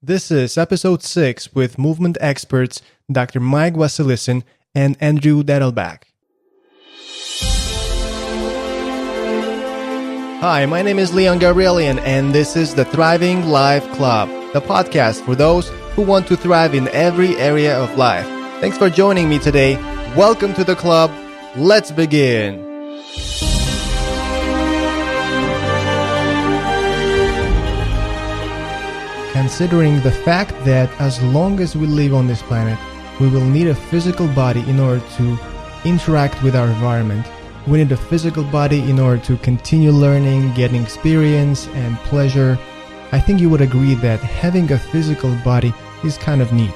This is episode 6 with movement experts Dr. Mike Wasilisin and Andrew Dettelbach. Hi, my name is Leon Gabrielian, and this is the Thriving Life Club, the podcast for those who want to thrive in every area of life. Thanks for joining me today. Welcome to the club. Let's begin. Considering the fact that as long as we live on this planet, we will need a physical body in order to interact with our environment. We need a physical body in order to continue learning, getting experience and pleasure. I think you would agree that having a physical body is kind of neat.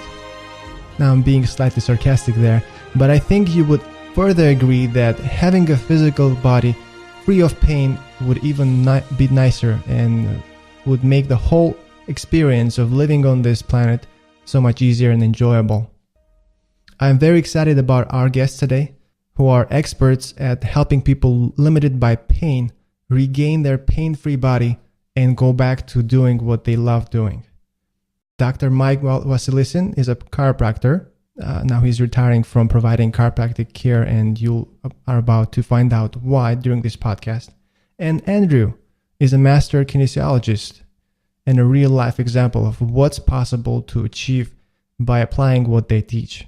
Now I'm being slightly sarcastic there, but I think you would further agree that having a physical body free of pain would even be nicer and would make the whole experience of living on this planet so much easier and enjoyable. I'm very excited about our guests today, who are experts at helping people limited by pain regain their pain-free body and go back to doing what they love doing. Dr. Mike Wasilisin is a chiropractor. Now he's retiring from providing chiropractic care, and you are about to find out why during this podcast. And Andrew is a master kinesiologist and a real-life example of what's possible to achieve by applying what they teach.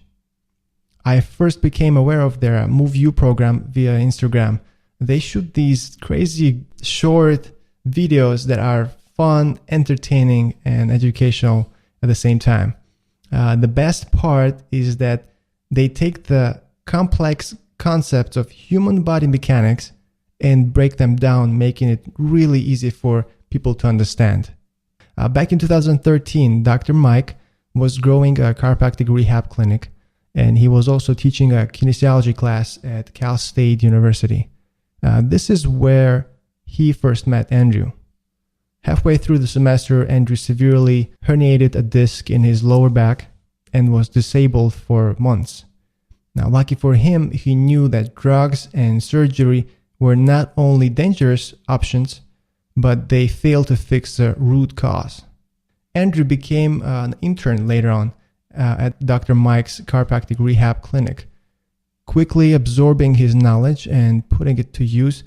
I first became aware of their Move You program via Instagram. They shoot these crazy short videos that are fun, entertaining, and educational at the same time. The best part is that they take the complex concepts of human body mechanics and break them down, making it really easy for people to understand. Back in 2013, Dr. Mike was growing a chiropractic rehab clinic, and he was also teaching a kinesiology class at Cal State University. This is where he first met Andrew. Halfway through the semester, Andrew severely herniated a disc in his lower back and was disabled for months. Now, lucky for him, he knew that drugs and surgery were not only dangerous options, but they failed to fix the root cause. Andrew became an intern later on at Dr. Mike's chiropractic rehab clinic. Quickly absorbing his knowledge and putting it to use,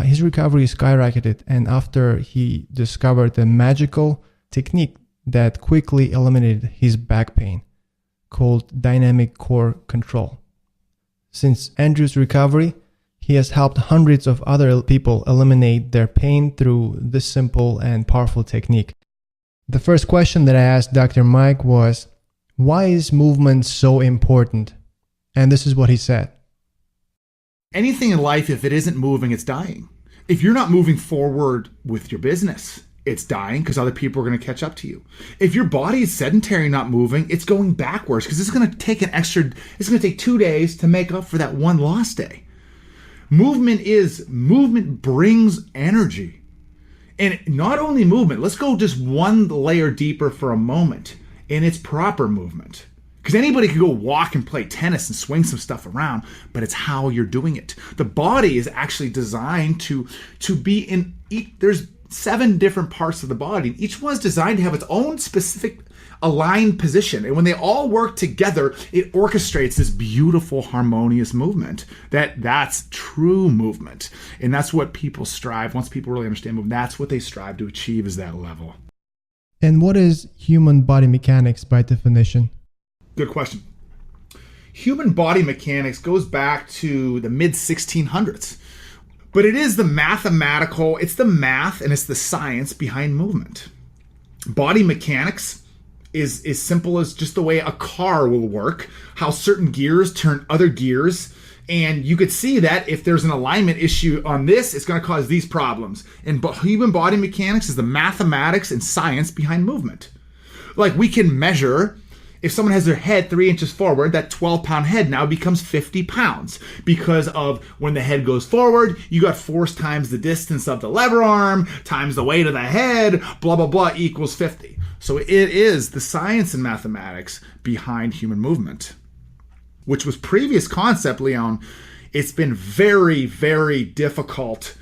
his recovery skyrocketed, and after he discovered the magical technique that quickly eliminated his back pain, called dynamic core control. Since Andrew's recovery, he has helped hundreds of other people eliminate their pain through this simple and powerful technique. The first question that I asked Dr. Mike was, why is movement so important? And this is what he said. Anything in life, if it isn't moving, it's dying. If you're not moving forward with your business, it's dying because other people are going to catch up to you. If your body is sedentary, not moving, it's going backwards because it's going to take 2 days to make up for that one lost day. Movement brings energy. And not only movement, let's go just one layer deeper for a moment, and it's proper movement. Because anybody can go walk and play tennis and swing some stuff around, but it's how you're doing it. The body is actually designed to be there's 7 different parts of the body. Each one's designed to have its own specific aligned position. And when they all work together, it orchestrates this beautiful, harmonious movement. That's true movement. And that's what people strive. Once people really understand movement, that's what they strive to achieve, is that level. And what is human body mechanics by definition? Good question. Human body mechanics goes back to the mid-1600s. But it is the math and it's the science behind movement. Body mechanics is as simple as just the way a car will work, how certain gears turn other gears. And you could see that if there's an alignment issue on this, it's going to cause these problems. And human body mechanics is the mathematics and science behind movement. Like, we can measure, if someone has their head 3 inches forward, that 12-pound head now becomes 50 pounds because of when the head goes forward, you got force times the distance of the lever arm times the weight of the head, blah, blah, blah, equals 50. So it is the science and mathematics behind human movement, which was previous concept, Leon. It's been very, very difficult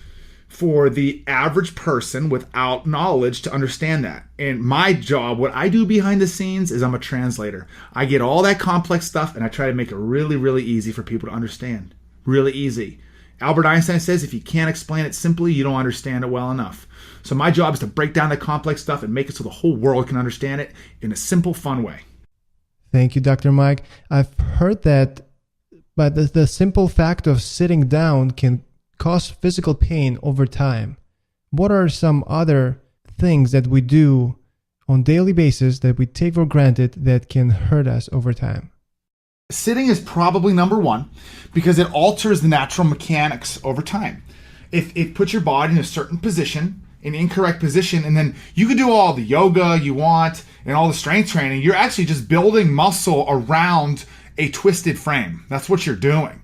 for the average person without knowledge to understand that. And my job, what I do behind the scenes, is I'm a translator. I get all that complex stuff and I try to make it really, really easy for people to understand. Really easy. Albert Einstein says if you can't explain it simply, you don't understand it well enough. So my job is to break down the complex stuff and make it so the whole world can understand it in a simple, fun way. Thank you, Dr. Mike. I've heard that, but the simple fact of sitting down can cause physical pain over time. What are some other things that we do on a daily basis that we take for granted that can hurt us over time? Sitting is probably number one because it alters the natural mechanics over time. If it puts your body in a certain position, an incorrect position, and then you can do all the yoga you want and all the strength training, you're actually just building muscle around a twisted frame. That's what you're doing.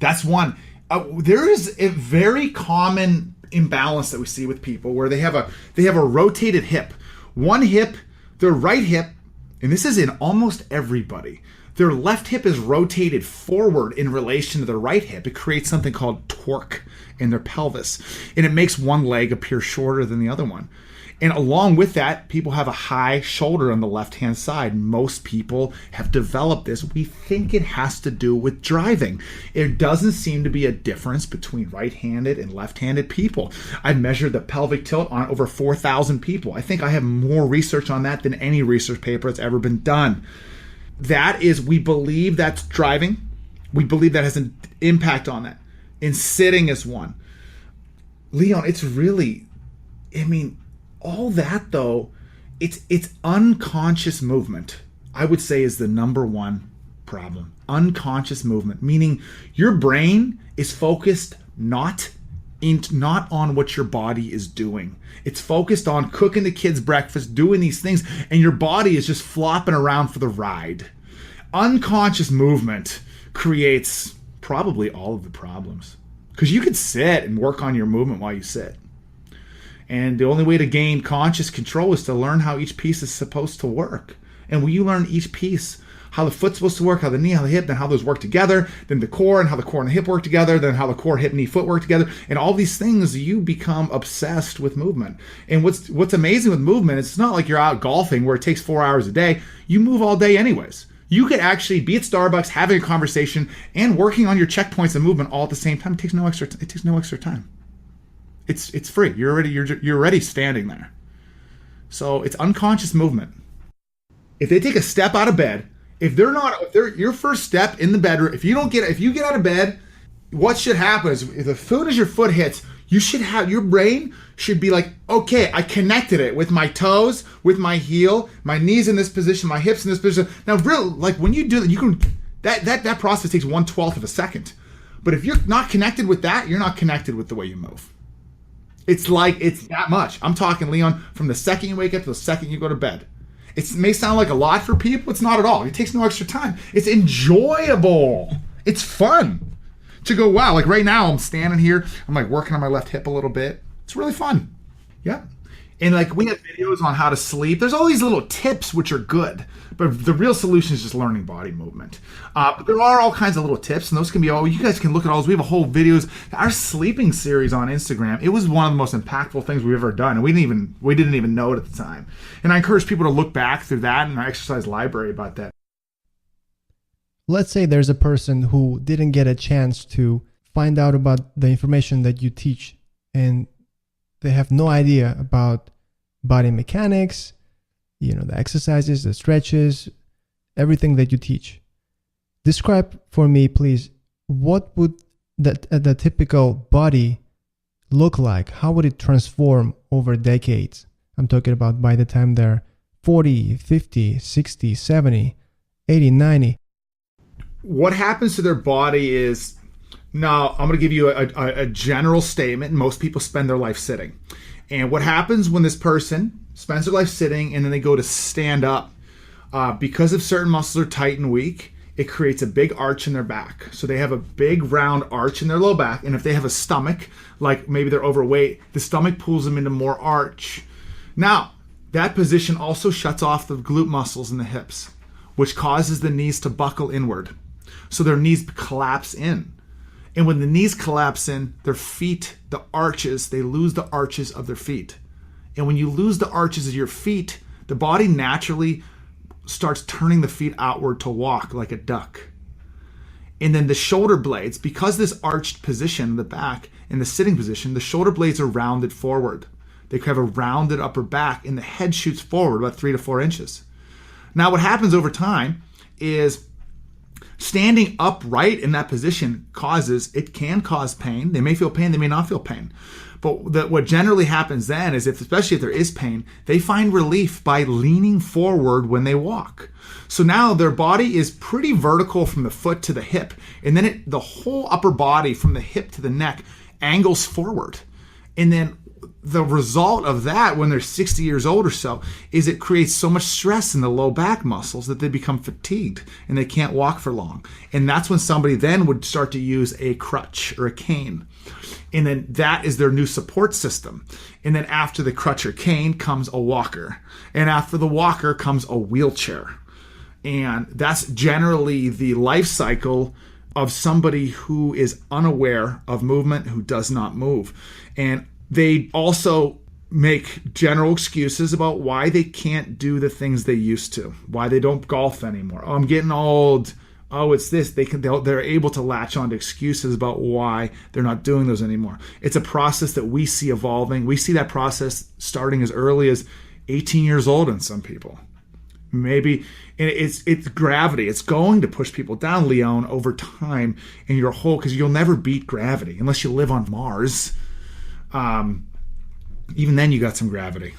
That's one. There is a very common imbalance that we see with people where they have a rotated hip. One hip, their right hip, and this is in almost everybody, their left hip is rotated forward in relation to their right hip. It creates something called torque in their pelvis, and it makes one leg appear shorter than the other one. And along with that, people have a high shoulder on the left-hand side. Most people have developed this. We think it has to do with driving. It doesn't seem to be a difference between right-handed and left-handed people. I've measured the pelvic tilt on over 4,000 people. I think I have more research on that than any research paper that's ever been done. That is, we believe that's driving. We believe that has an impact on that. And sitting is one. Leon, it's really, all that though, it's unconscious movement, I would say, is the number one problem. Unconscious movement, meaning your brain is focused not on what your body is doing. It's focused on cooking the kids breakfast, doing these things, and your body is just flopping around for the ride. Unconscious movement creates probably all of the problems, because you could sit and work on your movement while you sit. And the only way to gain conscious control is to learn how each piece is supposed to work. And when you learn each piece, how the foot's supposed to work, how the knee, how the hip, then how those work together, then the core, and how the core and the hip work together, then how the core, hip, knee, foot work together, and all these things, you become obsessed with movement. And what's amazing with movement, it's not like you're out golfing where it takes 4 hours a day. You move all day anyways. You could actually be at Starbucks having a conversation and working on your checkpoints and movement all at the same time. It takes no extra time. It's free. You're already standing there. So it's unconscious movement. If they take a step out of bed, if they're your first step in the bedroom, if you get out of bed, what should happen is, if as soon as your foot hits, your brain should be like, okay, I connected it with my toes, with my heel, my knees in this position, my hips in this position. Now, when you do that, you can that process takes 1/12 of a second. But if you're not connected with that, you're not connected with the way you move. It's that much. I'm talking, Leon, from the second you wake up to the second you go to bed. It may sound like a lot for people. It's not at all. It takes no extra time. It's enjoyable. It's fun to go, wow, like right now I'm standing here. I'm like working on my left hip a little bit. It's really fun. Yeah. And like we have videos on how to sleep. There's all these little tips which are good, but the real solution is just learning body movement. But there are all kinds of little tips, and those can be you guys can look at all those. We have a whole videos. Our sleeping series on Instagram, it was one of the most impactful things we've ever done, and we didn't even know it at the time. And I encourage people to look back through that in our exercise library about that. Let's say there's a person who didn't get a chance to find out about the information that you teach, and they have no idea about body mechanics, the exercises, the stretches, everything that you teach. Describe for me, please, what would the typical body look like? How would it transform over decades? I'm talking about by the time they're 40, 50, 60, 70, 80, 90. What happens to their body is, now I'm going to give you a general statement. Most people spend their life sitting. And what happens when this person spends their life sitting and then they go to stand up, because if certain muscles are tight and weak, it creates a big arch in their back. So they have a big round arch in their low back. And if they have a stomach, like maybe they're overweight, the stomach pulls them into more arch. Now, that position also shuts off the glute muscles in the hips, which causes the knees to buckle inward. So their knees collapse in. And when the knees collapse in, their feet, the arches, they lose the arches of their feet. And when you lose the arches of your feet, the body naturally starts turning the feet outward to walk like a duck. And then the shoulder blades, because this arched position in the back, in the sitting position, the shoulder blades are rounded forward. They have a rounded upper back, and the head shoots forward about 3 to 4 inches. Now what happens over time is standing upright in that position can cause pain. They may feel pain, they may not feel pain. But what generally happens then is, especially if there is pain, they find relief by leaning forward when they walk. So now their body is pretty vertical from the foot to the hip, and then the whole upper body from the hip to the neck angles forward. And then the result of that, when they're 60 years old or so, is it creates so much stress in the low back muscles that they become fatigued and they can't walk for long. And that's when somebody then would start to use a crutch or a cane. And then that is their new support system. And then after the crutch or cane comes a walker. And after the walker comes a wheelchair. And that's generally the life cycle of somebody who is unaware of movement, who does not move. And they also make general excuses about why they can't do the things they used to, why they don't golf anymore. Oh, I'm getting old. Oh, it's this. They're able to latch on to excuses about why they're not doing those anymore. It's a process that we see evolving. We see that process starting as early as 18 years old in some people. Maybe it's gravity. It's going to push people down, Leon, over time in your whole, because you'll never beat gravity unless you live on Mars. Even then you got some gravity.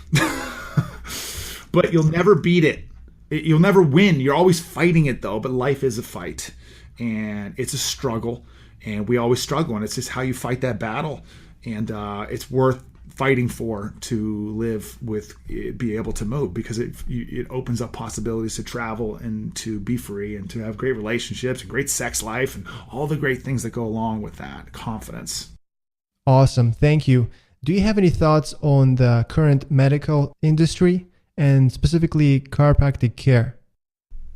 But you'll never beat it. You'll never win. You're always fighting it though, but life is a fight and it's a struggle, and we always struggle, and it's just how you fight that battle. And it's worth fighting for, to live with, be able to move, because it opens up possibilities to travel and to be free and to have great relationships, a great sex life, and all the great things that go along with that. Confidence. Awesome. Thank you. Do you have any thoughts on the current medical industry and specifically chiropractic care?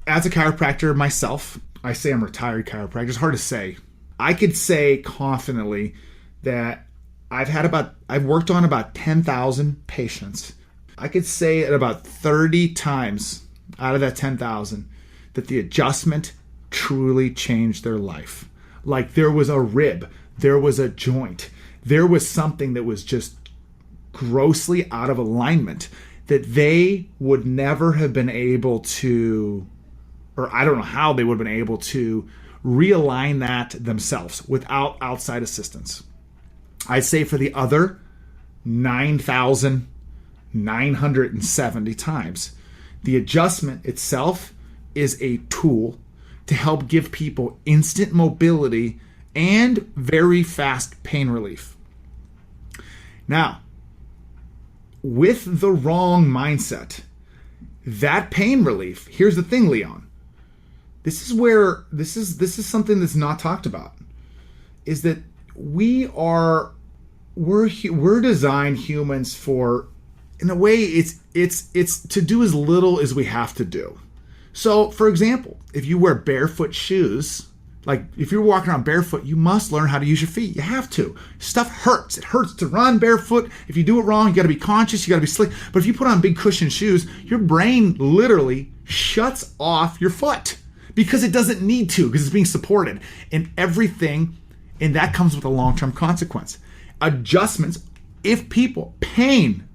As a chiropractor myself, I say I'm a retired chiropractor. It's hard to say. I could say confidently that I've worked on about 10,000 patients. I could say at about 30 times out of that 10,000 that the adjustment truly changed their life. Like there was a rib, there was a joint, there was something that was just grossly out of alignment that they would never have been able to, or I don't know how they would have been able to realign that themselves without outside assistance. I'd say for the other 9,970 times, the adjustment itself is a tool to help give people instant mobility and very fast pain relief. Now, with the wrong mindset, that pain relief, here's the thing, Leon. This is where this is something that's not talked about, is that we're designed humans for, in a way, it's to do as little as we have to do. So, for example, if you wear barefoot shoes, like if you're walking around barefoot, you must learn how to use your feet. You have to. Stuff hurts. It hurts to run barefoot. If you do it wrong, you got to be conscious. You got to be slick. But if you put on big cushion shoes, your brain literally shuts off your foot because it doesn't need to, because it's being supported and everything. And that comes with a long-term consequence. Adjustments, pain,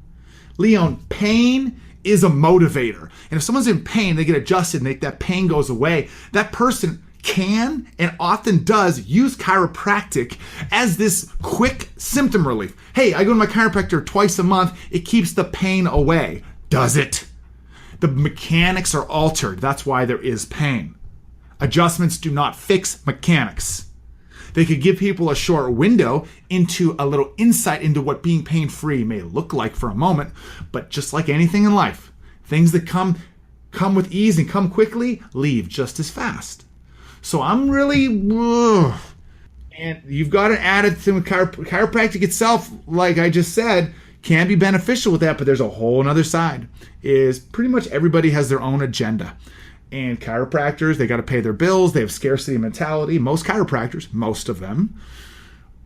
Leon, pain is a motivator. And if someone's in pain, they get adjusted and that pain goes away. That person can and often does use chiropractic as this quick symptom relief. Hey, I go to my chiropractor twice a month. It keeps the pain away. Does it? The mechanics are altered. That's why there is pain. Adjustments do not fix mechanics. They could give people a short window into a little insight into what being pain-free may look like for a moment, but just like anything in life, things that come with ease and come quickly leave just as fast. So I'm really, and you've got to add it to chiropractic itself, like I just said, can be beneficial with that, but there's a whole another side, is pretty much everybody has their own agenda. And chiropractors, they got to pay their bills. They have scarcity mentality. Most chiropractors, most of them,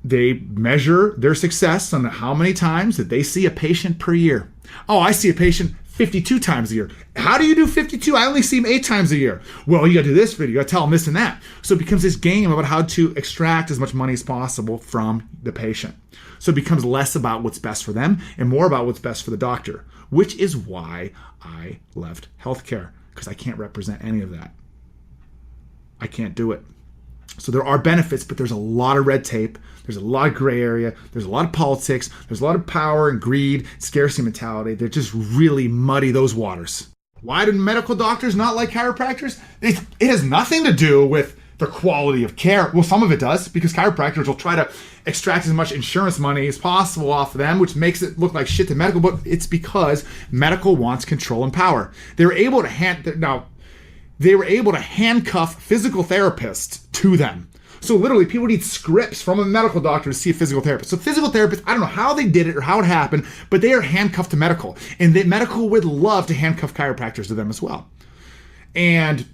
they measure their success on how many times that they see a patient per year. Oh, I see a patient 52 times a year. How do you do 52? I only see him 8 times a year. Well, you got to do this video. You got to tell him this and that. So it becomes this game about how to extract as much money as possible from the patient. So it becomes less about what's best for them and more about what's best for the doctor, which is why I left healthcare, because I can't represent any of that. I can't do it. So there are benefits, but there's a lot of red tape. There's a lot of gray area. There's a lot of politics. There's a lot of power and greed, scarcity mentality. They just really muddy those waters. Why do medical doctors not like chiropractors? It has nothing to do with the quality of care. Well, some of it does, because chiropractors will try to extract as much insurance money as possible off of them, which makes it look like shit to medical, but it's because medical wants control and power. They were able to handcuff physical therapists to them. So literally, people need scripts from a medical doctor to see a physical therapist. So physical therapists, I don't know how they did it or how it happened, but they are handcuffed to medical. And medical would love to handcuff chiropractors to them as well. And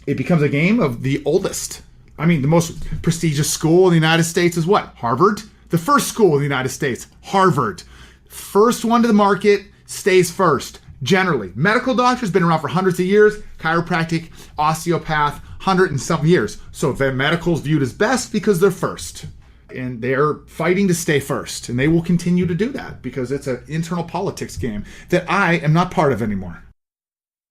it becomes a game of the oldest. I mean, the most prestigious school in the United States is what? Harvard? The first school in the United States, Harvard. First one to the market stays first. Generally, medical doctors been around for hundreds of years. Chiropractic, osteopath, 100 and some years. So the medical's viewed as best because they're first. And they're fighting to stay first. And they will continue to do that because it's an internal politics game that I am not part of anymore.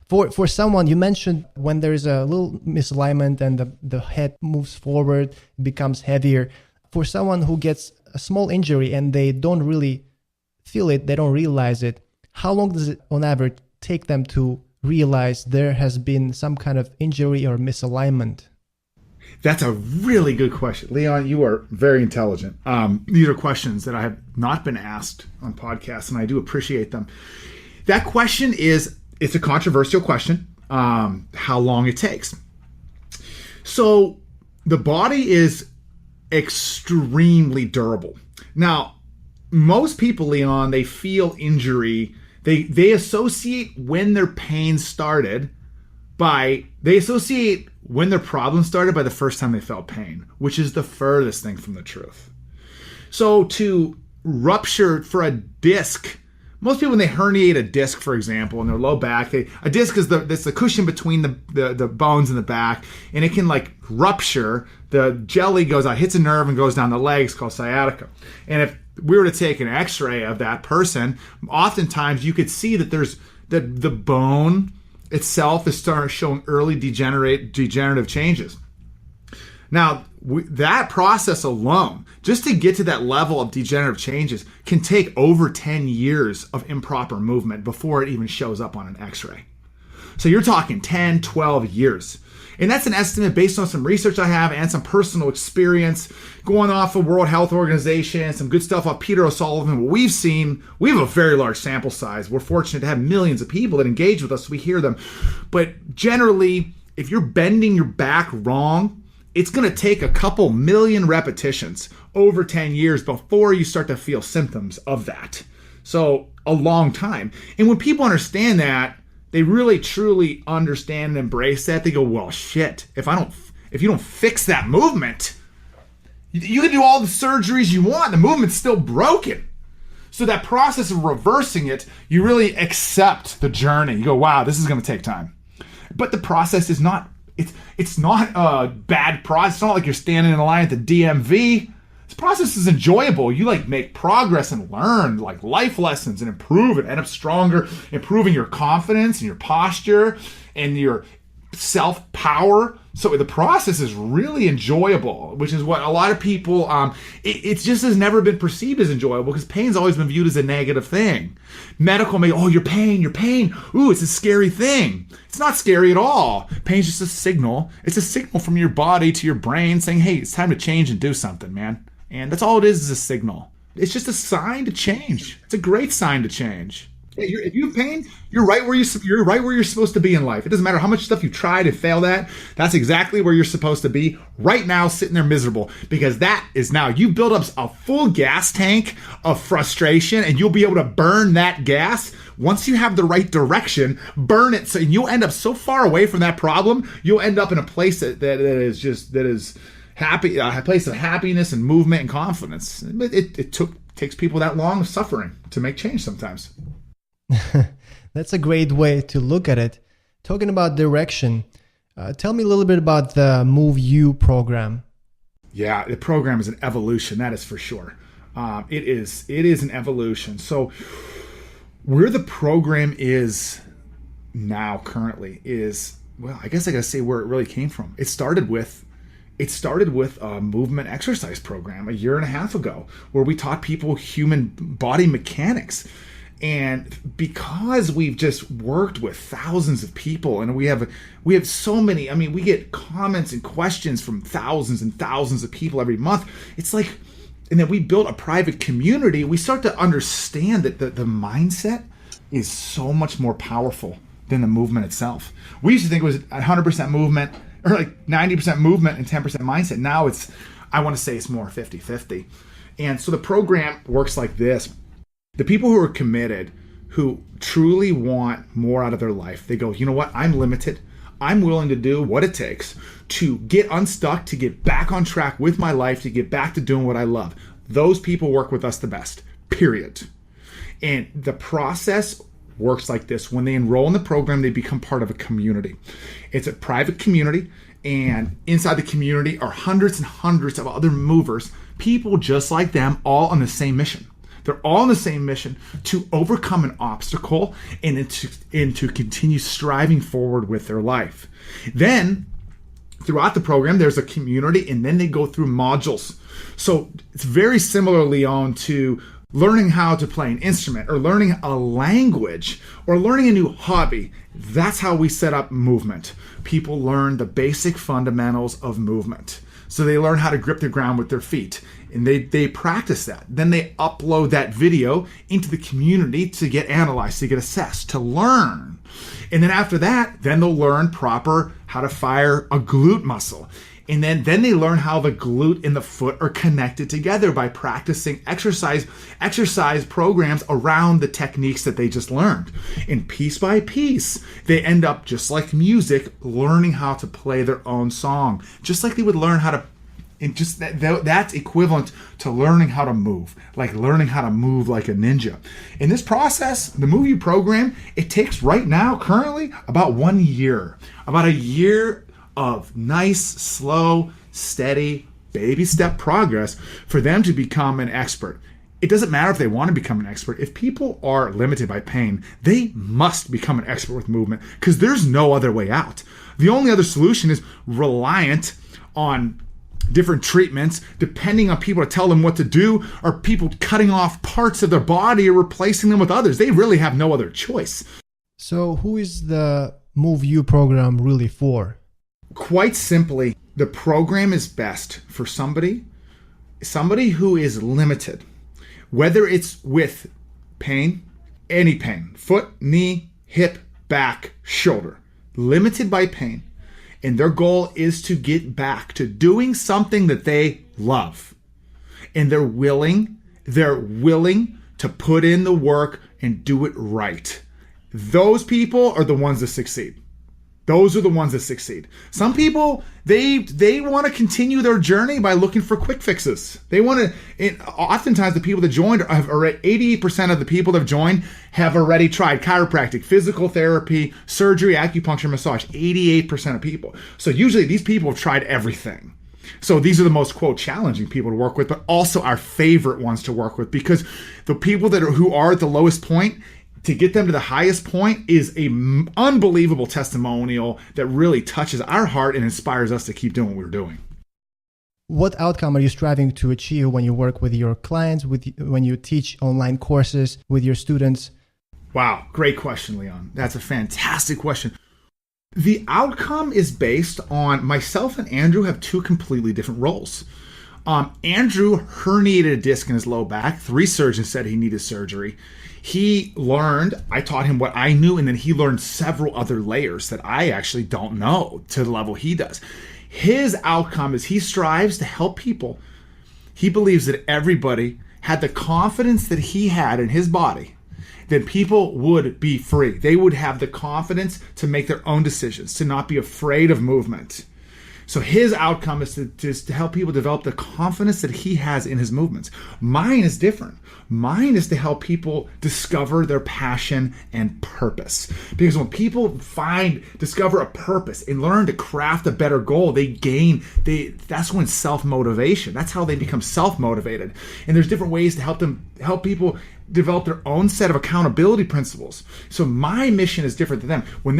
For someone, you mentioned when there's a little misalignment and the head moves forward, becomes heavier. For someone who gets a small injury and they don't really feel it, they don't realize it, how long does it on average take them to realize there has been some kind of injury or misalignment? That's a really good question. Leon, you are very intelligent. These are questions that I have not been asked on podcasts, and I do appreciate them. That question it's a controversial question, how long it takes. So the body is extremely durable. Now, most people, Leon, they feel injury. They associate when their pain started they associate when their problem started by the first time they felt pain, which is the furthest thing from the truth. So to rupture for a disc, most people, when they herniate a disc, for example, in their low back, a disc is the cushion between the bones in the back, and it can like rupture. The jelly goes out, hits a nerve, and goes down the legs, called sciatica. And if we were to take an x-ray of that person, oftentimes you could see that there's the bone itself is starting showing early degenerative changes. Now, that process alone, just to get to that level of degenerative changes, can take over 10 years of improper movement before it even shows up on an x-ray. So you're talking 10, 12 years. And that's an estimate based on some research I have and some personal experience going off of World Health Organization, some good stuff off Peter O'Sullivan. What we've seen, we have a very large sample size. We're fortunate to have millions of people that engage with us, so we hear them. But generally, if you're bending your back wrong, it's going to take a couple million repetitions over 10 years before you start to feel symptoms of that. So a long time. And when people understand that, they really truly understand and embrace that. They go, well, shit, if you don't fix that movement, you can do all the surgeries you want. The movement's still broken. So that process of reversing it, you really accept the journey. You go, wow, this is going to take time. But the process is not, it's not a bad process. It's not like you're standing in a line at the DMV. This process is enjoyable. You like make progress and learn like life lessons and improve and end up stronger, improving your confidence and your posture and your self-power. So the process is really enjoyable, which is what a lot of people, it just has never been perceived as enjoyable because pain's always been viewed as a negative thing. Medical may, oh, your pain. Ooh, it's a scary thing. It's not scary at all. Pain's just a signal. It's a signal from your body to your brain saying, hey, it's time to change and do something, man. And that's all it is a signal. It's just a sign to change. It's a great sign to change. If you have pain, you're right where you're supposed to be in life. It doesn't matter how much stuff you tried and failed at. That's exactly where you're supposed to be right now, sitting there miserable, because that is now you build up a full gas tank of frustration, and you'll be able to burn that gas Once you have the right direction, burn it. So you'll end up so far away from that problem, you'll end up in a place that is happy, a place of happiness and movement and confidence. It takes people that long of suffering to make change sometimes. That's a great way to look at it. Talking about direction, tell me a little bit about the Move You program. Yeah, the program is an evolution, that is for sure. It is an evolution. So where the program is now currently is, well, I guess I gotta say where it really came from. It started with a movement exercise program a year and a half ago, where we taught people human body mechanics. And because we've just worked with thousands of people, and we have so many, I mean, we get comments and questions from thousands and thousands of people every month. It's like, and then we built a private community. We start to understand that the mindset is so much more powerful than the movement itself. We used to think it was 100% movement, or like 90% movement and 10% mindset. Now I want to say it's more 50-50. And so the program works like this. The people who are committed, who truly want more out of their life, they go, you know what, I'm limited. I'm willing to do what it takes to get unstuck, to get back on track with my life, to get back to doing what I love. Those people work with us the best, period. And the process works like this. When they enroll in the program, they become part of a community. It's a private community, and inside the community are hundreds and hundreds of other movers, people just like them, all on the same mission. They're all on the same mission to overcome an obstacle and to continue striving forward with their life. Then, throughout the program, there's a community, and then they go through modules. So it's very similar, Leon, to learning how to play an instrument, or learning a language, or learning a new hobby. That's how we set up movement. People learn the basic fundamentals of movement. So they learn how to grip the ground with their feet, and they practice that. Then they upload that video into the community to get analyzed, to get assessed, to learn. And then after that, then they'll learn proper how to fire a glute muscle. And then they learn how the glute and the foot are connected together by practicing exercise programs around the techniques that they just learned. And piece by piece, they end up, just like music, learning how to play their own song. Just like they would learn how to, and just that's equivalent to learning how to move, like learning how to move like a ninja. In this process, the Move You program, it takes right now, currently, about 1 year. About a year of nice, slow, steady, baby step progress for them to become an expert. It doesn't matter if they want to become an expert. If people are limited by pain, they must become an expert with movement, because there's no other way out. The only other solution is reliant on different treatments, depending on people to tell them what to do, or people cutting off parts of their body or replacing them with others. They really have no other choice. So who is the Move You program really for? Quite simply, the program is best for somebody who is limited, whether it's with pain, any pain, foot, knee, hip, back, shoulder, limited by pain. And their goal is to get back to doing something that they love. And they're willing to put in the work and do it right. Those people are the ones that succeed. Those are the ones that succeed. Some people, they want to continue their journey by looking for quick fixes. They want to, oftentimes the people that joined, have already, 88% of the people that have joined have already tried chiropractic, physical therapy, surgery, acupuncture, massage. 88% of people. So usually these people have tried everything. So these are the most, quote, challenging people to work with, but also our favorite ones to work with, because the people who are at the lowest point, to get them to the highest point is an unbelievable testimonial that really touches our heart and inspires us to keep doing what we're doing. What outcome are you striving to achieve when you work with your clients, when you teach online courses with your students? Wow, great question, Leon. That's a fantastic question. The outcome is based on, myself and Andrew have two completely different roles. Andrew herniated a disc in his low back. 3 surgeons said he needed surgery. He learned, I taught him what I knew, and then he learned several other layers that I actually don't know to the level he does. His outcome is he strives to help people. He believes that everybody had the confidence that he had in his body, then people would be free. They would have the confidence to make their own decisions, to not be afraid of movement. So his outcome is to help people develop the confidence that he has in his movements. Mine is different. Mine is to help people discover their passion and purpose. Because when people discover a purpose and learn to craft a better goal, that's when self-motivation. That's how they become self-motivated. And there's different ways to help people develop their own set of accountability principles. So my mission is different than them. When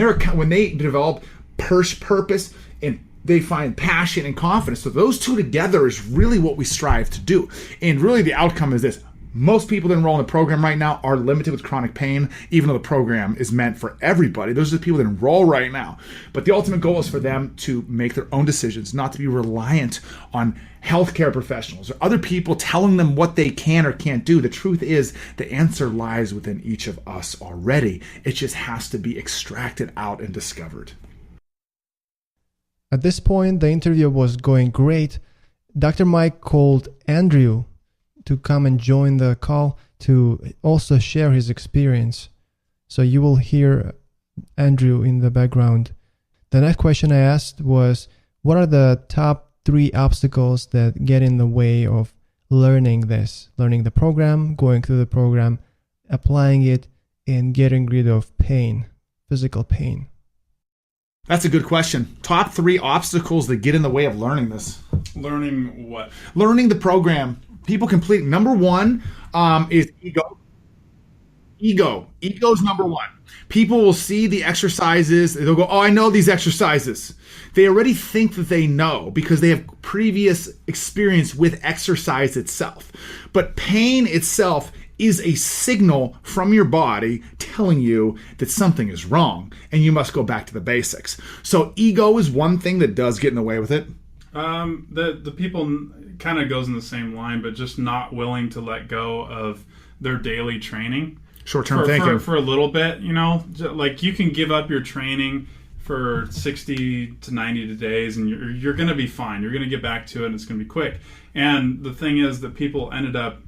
they develop purpose and they find passion and confidence. So those two together is really what we strive to do. And really the outcome is this. Most people that enroll in the program right now are limited with chronic pain, even though the program is meant for everybody. Those are the people that enroll right now. But the ultimate goal is for them to make their own decisions, not to be reliant on healthcare professionals or other people telling them what they can or can't do. The truth is the answer lies within each of us already. It just has to be extracted out and discovered. At this point, the interview was going great. Dr. Mike called Andrew to come and join the call to also share his experience. So you will hear Andrew in the background. The next question I asked was, what are the top 3 obstacles that get in the way of learning the program, going through the program, applying it, and getting rid of pain, physical pain? That's a good question. Top 3 obstacles that get in the way of learning this. Learning what? Learning the program. People complete. Number 1 is ego. Ego is number 1. People will see the exercises. They'll go, oh, I know these exercises. They already think that they know because they have previous experience with exercise itself. But pain itself is a signal from your body telling you that something is wrong and you must go back to the basics. So ego is one thing that does get in the way with it. The people kind of goes in the same line, but just not willing to let go of their daily training. Short-term thinking. For a little bit, like you can give up your training for 60 to 90 days and you're going to be fine. You're going to get back to it and it's going to be quick. And the thing is that people ended up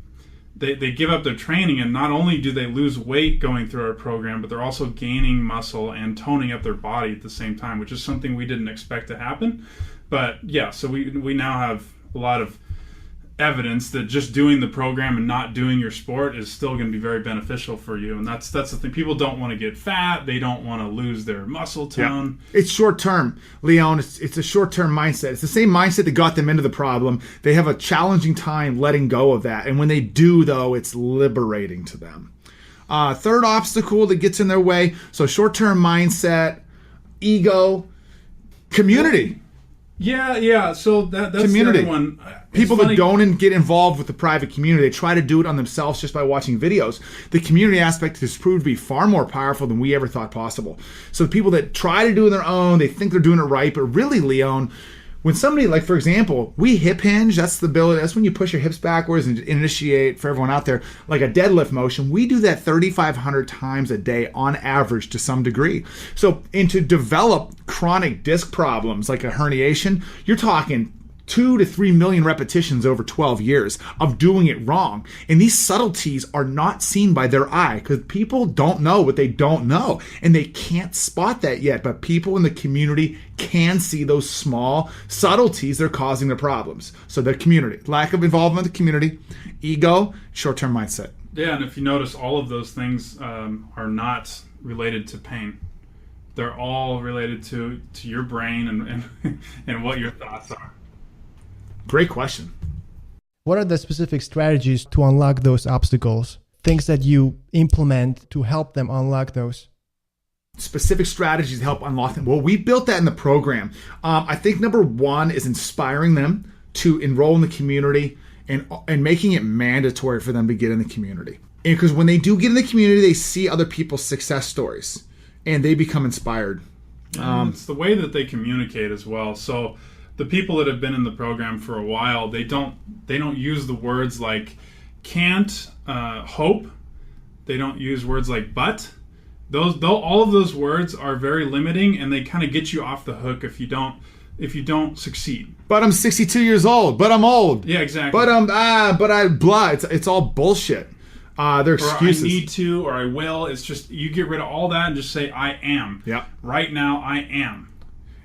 They give up their training, and not only do they lose weight going through our program, but they're also gaining muscle and toning up their body at the same time, which is something we didn't expect to happen. But yeah, so we now have a lot of evidence that just doing the program and not doing your sport is still going to be very beneficial for you. And that's the thing. People don't want to get fat. They don't want to lose their muscle tone. Yeah. It's short term, Leon. It's a short term mindset. It's the same mindset that got them into the problem. They have a challenging time letting go of that. And when they do, though, it's liberating to them. Third obstacle that gets in their way. So short term mindset, ego, community. Yeah. So that's community. The other one. People that don't get involved with the private community, they try to do it on themselves just by watching videos. The community aspect has proved to be far more powerful than we ever thought possible. So the people that try to do it on their own, they think they're doing it right, but really, Leon, when somebody, like for example, we hip hinge, that's the ability, that's when you push your hips backwards and initiate, for everyone out there, like a deadlift motion. We do that 3,500 times a day on average to some degree. So, and to develop chronic disc problems like a herniation, you're talking 2 to 3 million repetitions over 12 years of doing it wrong. And these subtleties are not seen by their eye because people don't know what they don't know. And they can't spot that yet. But people in the community can see those small subtleties that are causing the problems. So the community, lack of involvement in the community, ego, short-term mindset. Yeah, and if you notice, all of those things are not related to pain. They're all related to your brain and what your thoughts are. Great question. What are the specific strategies to unlock those obstacles? Things that you implement to help them unlock those? Specific strategies to help unlock them. Well, we built that in the program. I think number 1 is inspiring them to enroll in the community and making it mandatory for them to get in the community. And because when they do get in the community, they see other people's success stories and they become inspired. It's the way that they communicate as well. So the people that have been in the program for a while, they don't use the words like can't, hope. They don't use words like but. All of those words are very limiting, and they kind of get you off the hook if you don't succeed. But I'm 62 years old. But I'm old. Yeah, exactly. But blah. It's all bullshit. They're excuses. Or I need to, or I will. It's just, you get rid of all that and just say, I am. Yep. Right now, I am.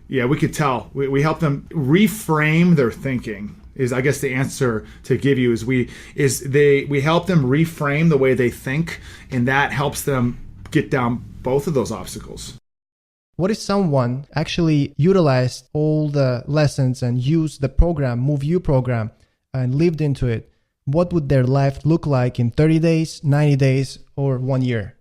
Yeah, we could tell. We help them reframe their thinking. Is, I guess, the answer to give you is we help them reframe the way they think, and that helps them get down both of those obstacles. What if someone actually utilized all the lessons and used the program, Move You program, and lived into it? What would their life look like in 30 days, 90 days, or 1 year?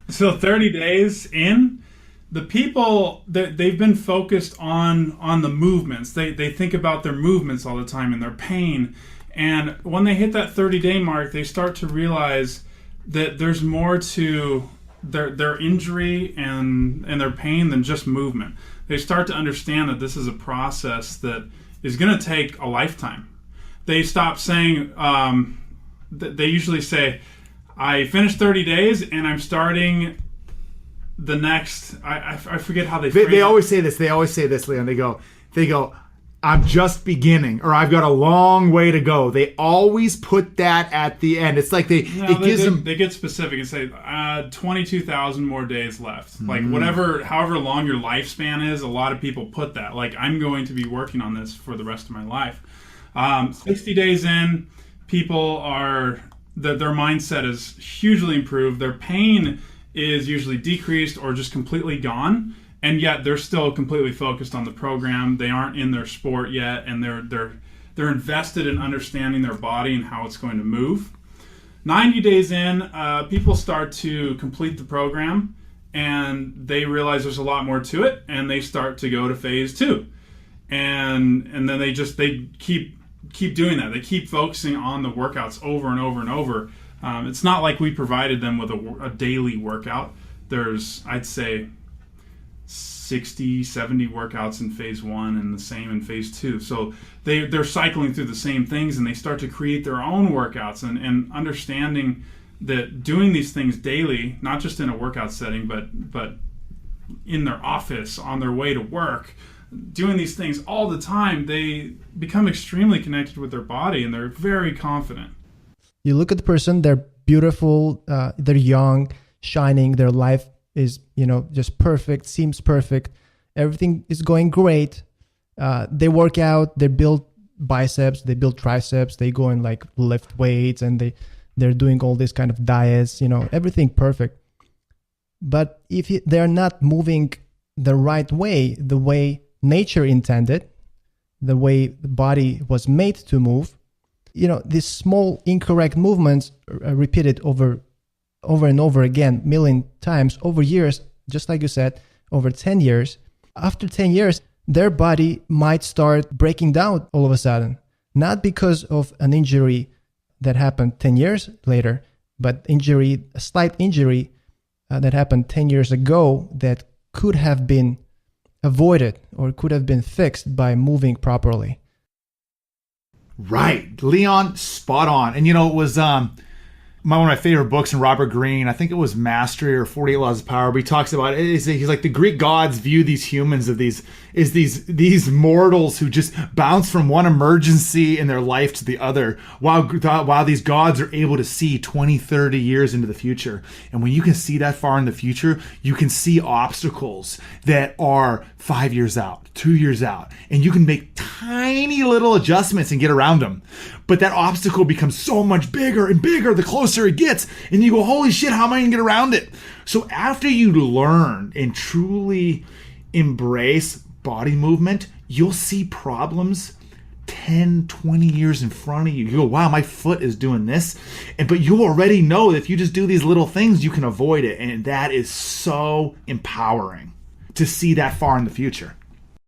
So 30 days in, the people that they've been focused on the movements. They think about their movements all the time and their pain. And when they hit that 30-day mark, they start to realize that there's more to their injury and their pain than just movement. They start to understand that this is a process that is going to take a lifetime. They stop saying, they usually say, I finished 30 days and I'm starting the next, I forget how they always say this. They always say this, Leon. They go, I'm just beginning, or I've got a long way to go. They always put that at the end. It's like they get specific and say 22,000 more days left. Mm-hmm. Like however long your lifespan is, a lot of people put that. Like, I'm going to be working on this for the rest of my life. 60 days in, people their mindset is hugely improved. Their pain is usually decreased or just completely gone, and yet they're still completely focused on the program. They aren't in their sport yet, and they're invested in understanding their body and how it's going to move. 90 days in, people start to complete the program, and they realize there's a lot more to it, and they start to go to phase 2, and then they keep doing that. They keep focusing on the workouts over and over and over. It's not like we provided them with a daily workout. There's, I'd say, 60, 70 workouts in phase 1 and the same in phase 2. So they're cycling through the same things, and they start to create their own workouts and understanding that doing these things daily, not just in a workout setting, but in their office, on their way to work, doing these things all the time, they become extremely connected with their body, and they're very confident. You look at the person, they're beautiful, they're young, shining, their life is, just perfect, seems perfect. Everything is going great. They work out, they build biceps, they build triceps, they go and lift weights, and they're doing all this kind of diets, everything perfect. But if they're not moving the right way, the way nature intended, the way the body was made to move, these small incorrect movements are repeated over and over again, million times over years, just like you said, over 10 years. After 10 years, their body might start breaking down all of a sudden, not because of an injury that happened 10 years later, but a slight injury that happened 10 years ago that could have been avoided or could have been fixed by moving properly. Right. Leon, spot on. And it was one of my favorite books in Robert Greene, I think it was Mastery or 48 Laws of Power, but he talks about it. He's like, the Greek gods view these humans as these mortals who just bounce from one emergency in their life to the other, while these gods are able to see 20, 30 years into the future. And when you can see that far in the future, you can see obstacles that are 5 years out, 2 years out, and you can make tiny little adjustments and get around them. But that obstacle becomes so much bigger and bigger the closer it gets, and you go, holy shit, how am I going to get around it? So after you learn and truly embrace body movement, you'll see problems 10, 20 years in front of you. You go, wow, my foot is doing this. But you already know that if you just do these little things, you can avoid it. And that is so empowering to see that far in the future.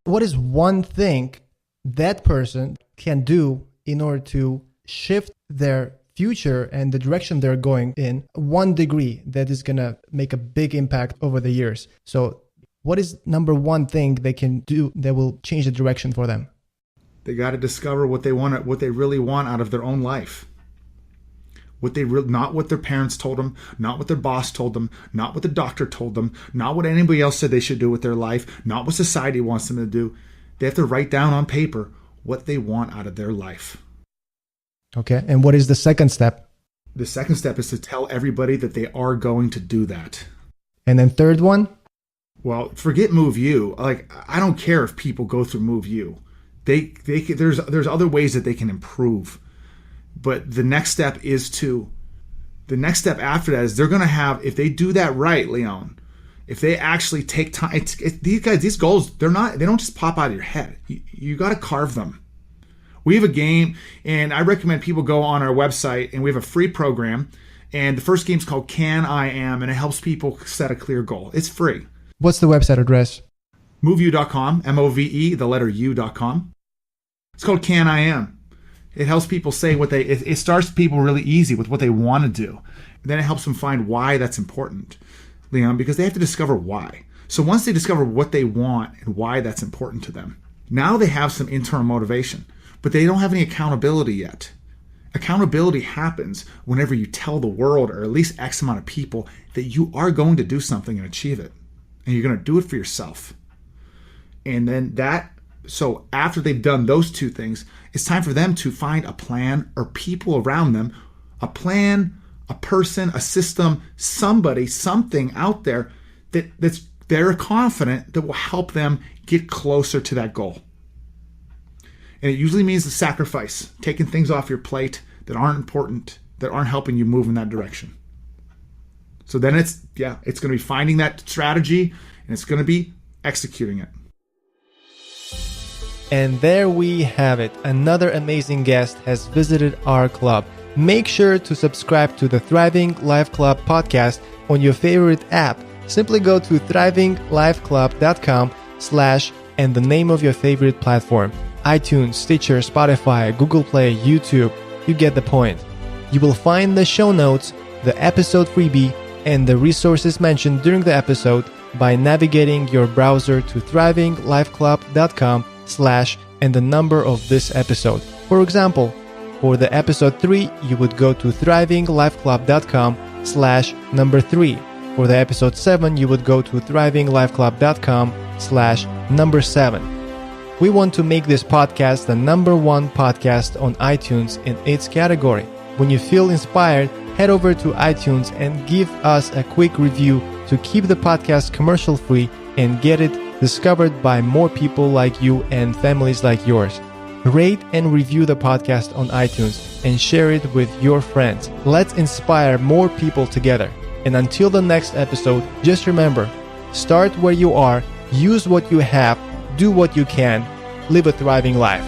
What is one thing that person can do in order to shift their future and the direction they're going in 1 degree that is going to make a big impact over the years? So what is number one thing they can do that will change the direction for them? They got to discover what they want, what they really want out of their own life. Not what their parents told them, not what their boss told them, not what the doctor told them, not what anybody else said they should do with their life, not what society wants them to do. They have to write down on paper what they want out of their life. Okay, and what is the second step? The second step is to tell everybody that they are going to do that. And then third one? Well, forget Move You. Like, I don't care if people go through Move You. There's other ways that they can improve. But the next step after that is they're going to have, if they do that right, Leon, if they actually take time, these goals, they don't just pop out of your head. You got to carve them. We have a game, and I recommend people go on our website, and we have a free program. And the first game's called Can I Am, and it helps people set a clear goal. It's free. What's the website address? MoveU.com, MOVE, the letter U.com. It's called Can I Am. It helps people say it starts people really easy with what they want to do. Then it helps them find why that's important, Leon, because they have to discover why. So once they discover what they want and why that's important to them, now they have some internal motivation, but they don't have any accountability yet. Accountability happens whenever you tell the world, or at least X amount of people, that you are going to do something and achieve it. And you're going to do it for yourself. And then so after they've done those two things, it's time for them to find a plan or people around them, a plan, a person, a system, somebody, something out there that's they're confident that will help them get closer to that goal. And it usually means a sacrifice, taking things off your plate that aren't important, that aren't helping you move in that direction. So then it's going to be finding that strategy, and it's going to be executing it. And there we have it. Another amazing guest has visited our club. Make sure to subscribe to the Thriving Life Club podcast on your favorite app. Simply go to thrivinglifeclub.com/ and the name of your favorite platform. iTunes, Stitcher, Spotify, Google Play, YouTube. You get the point. You will find the show notes, the episode freebie, and the resources mentioned during the episode by navigating your browser to thrivinglifeclub.com/ and the number of this episode. For example, for the episode 3, you would go to thrivinglifeclub.com/ 3. For the episode 7, you would go to thrivinglifeclub.com/ 7. We want to make this podcast the #1 podcast on iTunes in its category. When you feel inspired, head over to iTunes and give us a quick review to keep the podcast commercial free and get it discovered by more people like you and families like yours. Rate and review the podcast on iTunes and share it with your friends. Let's inspire more people together. And until the next episode, just remember, start where you are, use what you have, do what you can, live a thriving life.